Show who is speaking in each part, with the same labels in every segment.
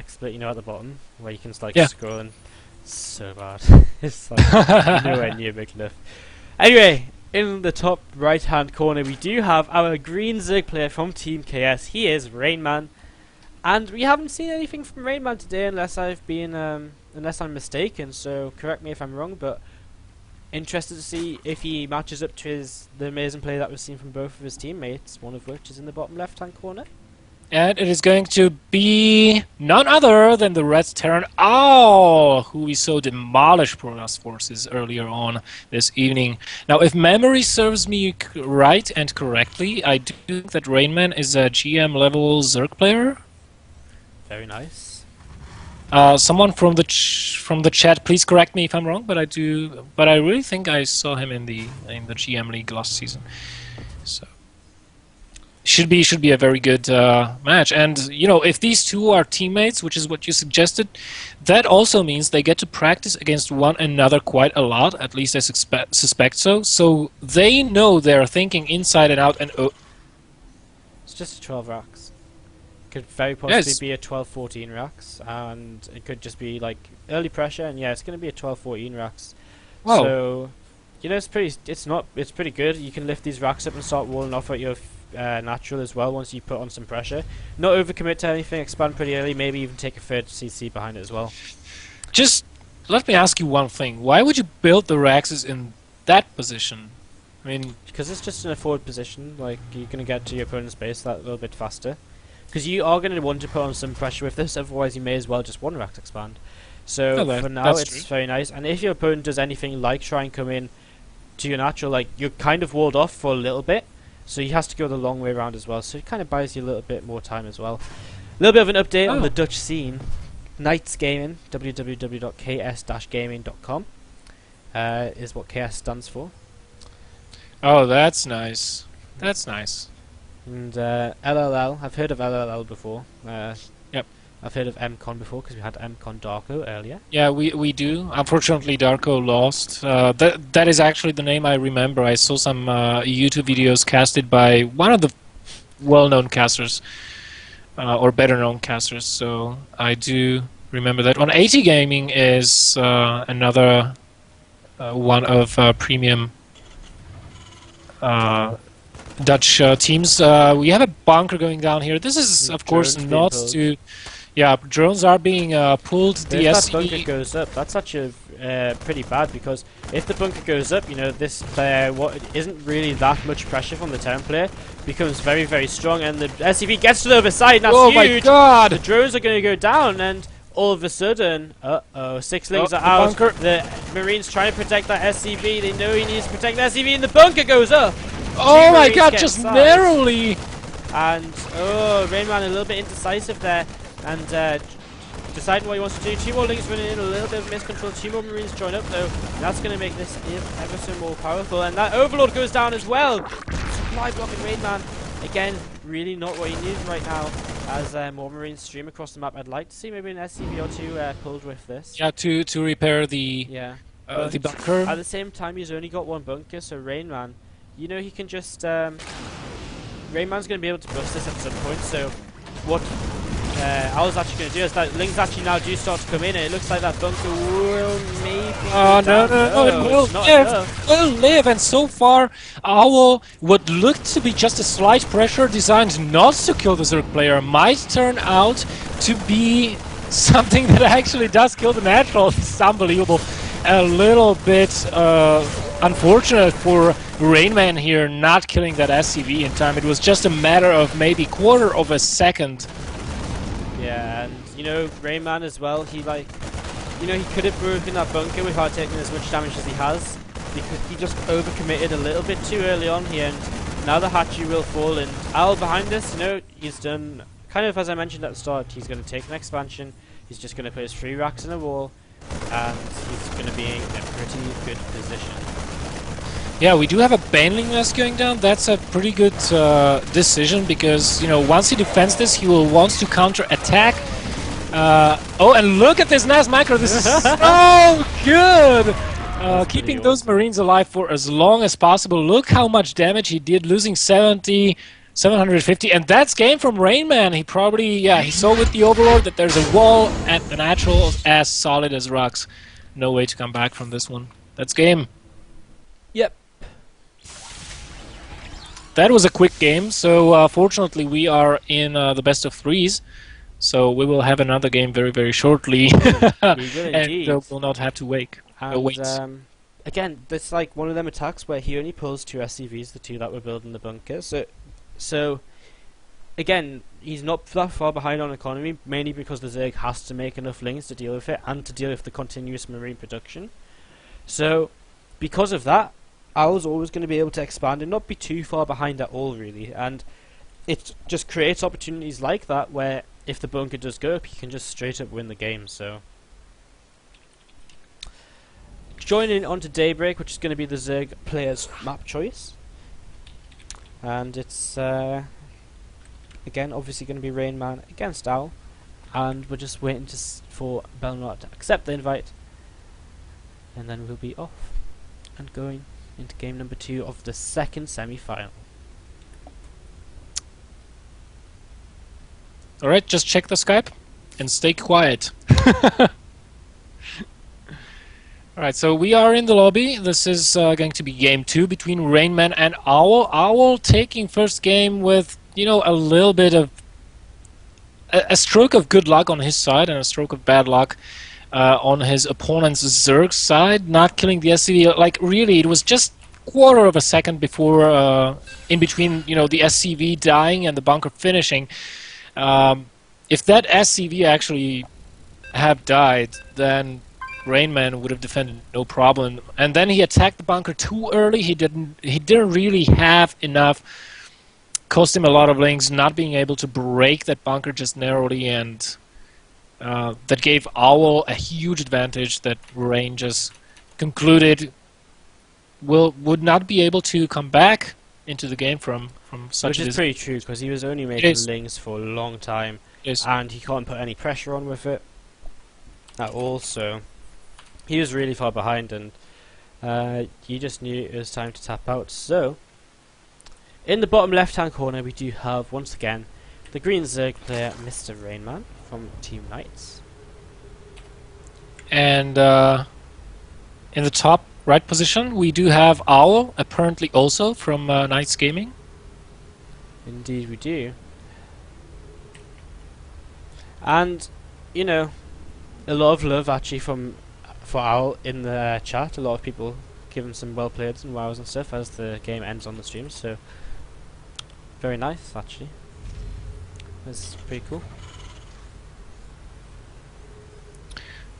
Speaker 1: XSplit, you know, at the bottom, where you can just, like,
Speaker 2: Yeah.
Speaker 1: scroll and... So bad. It's like nowhere near big enough. Anyway, in the top right-hand corner, we do have our green Zerg player from Team KS. He is RainMan. And we haven't seen anything from RainMan today, unless I'm mistaken, so correct me if I'm wrong, but interested to see if he matches up to the amazing play that we've seen from both of his teammates, one of which is in the bottom left-hand corner.
Speaker 2: And it is going to be none other than the Red Terran Owl, who we saw demolish Protoss forces earlier on this evening. Now, if memory serves me right and correctly, I do think that RainMan is a GM-level Zerg player.
Speaker 1: Very nice.
Speaker 2: Someone from the chat, please correct me if I'm wrong, but I really think I saw him in the GM League last season. So. Should be a very good match, and you know, if these two are teammates, which is what you suggested, that also means they get to practice against one another quite a lot. At least I suspect so. So they know they're thinking inside and out. And
Speaker 1: it's just 12 racks. Could very possibly be a 12-14 racks, and it could just be like early pressure. And yeah, it's going to be a 12-14 racks.
Speaker 2: Wow.
Speaker 1: So you know, it's pretty good. You can lift these racks up and start walling off at your natural as well once you put on some pressure. Not overcommit to anything, expand pretty early, maybe even take a third CC behind it as well.
Speaker 2: Just let me ask you one thing. Why would you build the Raxes in that position? I mean,
Speaker 1: because it's just in a forward position, like you're going to get to your opponent's base that little bit faster. Because you are going to want to put on some pressure with this, otherwise you may as well just one Rax expand. So for now it's very nice, and if your opponent does anything like try and come in to your natural, like you're kind of walled off for a little bit, so he has to go the long way around as well, so it kind of buys you a little bit more time as well. A little bit of an update on the Dutch scene. Knights Gaming, www.ks-gaming.com is what KS stands for.
Speaker 2: Oh, that's nice. That's nice.
Speaker 1: And LLL, I've heard of LLL before.
Speaker 2: Yep.
Speaker 1: I've heard of MCon before because we had MCon Darko earlier.
Speaker 2: Yeah, we do. Unfortunately, Darko lost. That is actually the name I remember. I saw some YouTube videos casted by one of the well-known casters, or better-known casters. So I do remember that. On AT Gaming is another one of premium Dutch teams. We have a bunker going down here. This is, of course, not to... Yeah, drones are being pulled.
Speaker 1: If that bunker goes up, that's actually pretty bad, because if the bunker goes up, you know, this player, what isn't really that much pressure from the Terran player, becomes very, very strong, and the SCV gets to the other side, and that's huge!
Speaker 2: Oh my god!
Speaker 1: The drones are going to go down, and all of a sudden, 6 lings are out.
Speaker 2: Bunker.
Speaker 1: The Marines trying to protect that SCV. They know he needs to protect the SCV, and the bunker goes up!
Speaker 2: Oh my god, just narrowly!
Speaker 1: And, RainMan a little bit indecisive there. And deciding what he wants to do. 2 more links running in, a little bit of miscontrol. 2 more Marines join up though. That's going to make this ever so more powerful. And that Overlord goes down as well. Supply blocking RainMan. Again, really not what he needs right now. As more Marines stream across the map. I'd like to see maybe an SCV or 2 pulled with this.
Speaker 2: Yeah, to repair the bunker.
Speaker 1: At the same time, he's only got 1 bunker, so RainMan, you know, he can just... RainMan's going to be able to bust this at some point, so what... I was actually going to do is that Lings actually now do start to come in, and it looks like that bunker will maybe...
Speaker 2: Oh, no, it will live, and so far, Owl, what looked to be just a slight pressure designed not to kill the Zerg player, might turn out to be something that actually does kill the natural. It's unbelievable. A little bit unfortunate for RainMan here not killing that SCV in time. It was just a matter of maybe quarter of a second.
Speaker 1: Yeah, and you know, RainMan as well, he like, you know, he could have broken that bunker without taking as much damage as he has, because he just overcommitted a little bit too early on here, and now the hatchery will fall, and Al behind this, you know, he's done, kind of as I mentioned at the start, he's going to take an expansion, he's just going to put his 3 racks in a wall, and he's going to be in a pretty good position.
Speaker 2: Yeah, we do have a Baneling nest going down. That's a pretty good decision, because, you know, once he defends this, he will want to counter-attack. Oh, and look at this nice macro. This is so good! Keeping those Marines alive for as long as possible. Look how much damage he did, losing 70 750, and that's game from Rainman. He probably, he saw with the Overlord that there's a wall and the natural as solid as rocks. No way to come back from this one. That's game.
Speaker 1: Yep.
Speaker 2: That was a quick game, so fortunately we are in the best of threes. So we will have another game very, very shortly. And we'll not have to wait.
Speaker 1: Again, that's like one of them attacks where he only pulls 2 SCVs, the 2 that were building the bunker. So again, he's not that far behind on economy, mainly because the Zerg has to make enough lings to deal with it and to deal with the continuous marine production. So because of that, Owl's always going to be able to expand and not be too far behind at all, really. And it just creates opportunities like that where if the bunker does go up, he can just straight up win the game. So joining onto Daybreak, which is going to be the Zerg player's map choice. And it's again obviously going to be Rainman against Owl, and we're just waiting for Belmont to accept the invite, and then we'll be off and going into game number 2 of the second semi-final.
Speaker 2: Alright, just check the Skype and stay quiet. Alright, so we are in the lobby. This is going to be game 2 between Rainman and Owl. Owl taking first game with, you know, a little bit of a stroke of good luck on his side and a stroke of bad luck on his opponent's Zerg side, not killing the SCV. Like, really, it was just quarter of a second before, in between, you know, the SCV dying and the bunker finishing. If that SCV actually had died, then Rainman would have defended no problem. And then he attacked the bunker too early. He didn't really have enough. Cost him a lot of lings, not being able to break that bunker just narrowly, and that gave Owl a huge advantage that Rain just concluded would not be able to come back into the game from such.
Speaker 1: Which is pretty true, because he was only making lings for a long time, and he can't put any pressure on with it at all. So he was really far behind, and he just knew it was time to tap out. So in the bottom left-hand corner, we do have once again the green Zerg player, Mr. Rainman from Team Knights,
Speaker 2: and in the top right position, we do have Owl, apparently also from Knights Gaming.
Speaker 1: Indeed we do. And, you know, a lot of love actually for Owl in the chat. A lot of people give him some well played and wows and stuff as the game ends on the stream, so very nice actually. That's pretty cool.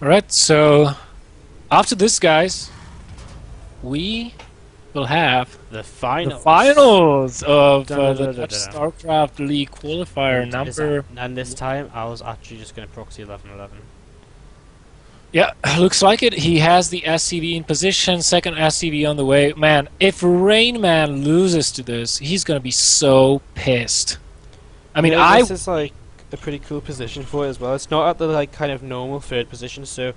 Speaker 2: Alright, so after this, guys, we will have
Speaker 1: the finals
Speaker 2: of the Dutch StarCraft League qualifier number.
Speaker 1: And this time, I was actually just going to proxy 11-11.
Speaker 2: Yeah, looks like it. He has the SCV in position, second SCV on the way. Man, if Rainman loses to this, he's going to be so pissed. I mean,
Speaker 1: this is like a pretty cool position for it as well. It's not at the like kind of normal third position, so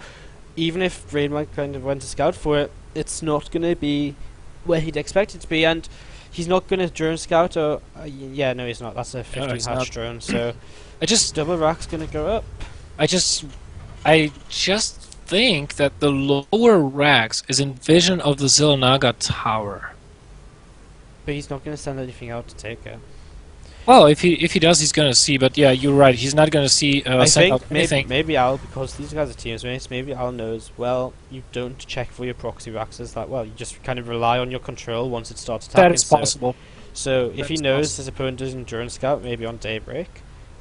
Speaker 1: even if Rainman kind of went to scout for it, it's not going to be where he'd expect it to be, and he's not going to drone scout or yeah, no, he's not. That's a 15 hatch drone, so double rack's going to go up. I just
Speaker 2: think that the lower racks is in vision of the Zilnaga tower.
Speaker 1: But he's not going to send anything out to take it.
Speaker 2: Well, if he does, he's going to see. But yeah, you're right. He's not going to see.
Speaker 1: I think maybe Al, because these guys are teammates, maybe Al knows. Well, you don't check for your proxy racks as that well. You just kind of rely on your control once it starts attacking.
Speaker 2: That is possible.
Speaker 1: So if he knows his opponent doesn't drone scout, maybe on Daybreak,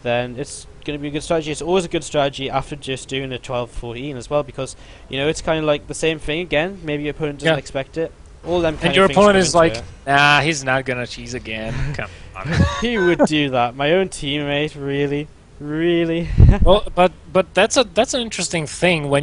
Speaker 1: then it's going to be a good strategy. It's always a good strategy after just doing a 12-14 as well, because you know it's kind of like the same thing again. Maybe your opponent doesn't expect it. All them kind
Speaker 2: and your opponent is like, nah, he's not gonna cheese again. Come on.
Speaker 1: He would do that. My own teammate, really.
Speaker 2: Well, but that's an interesting thing when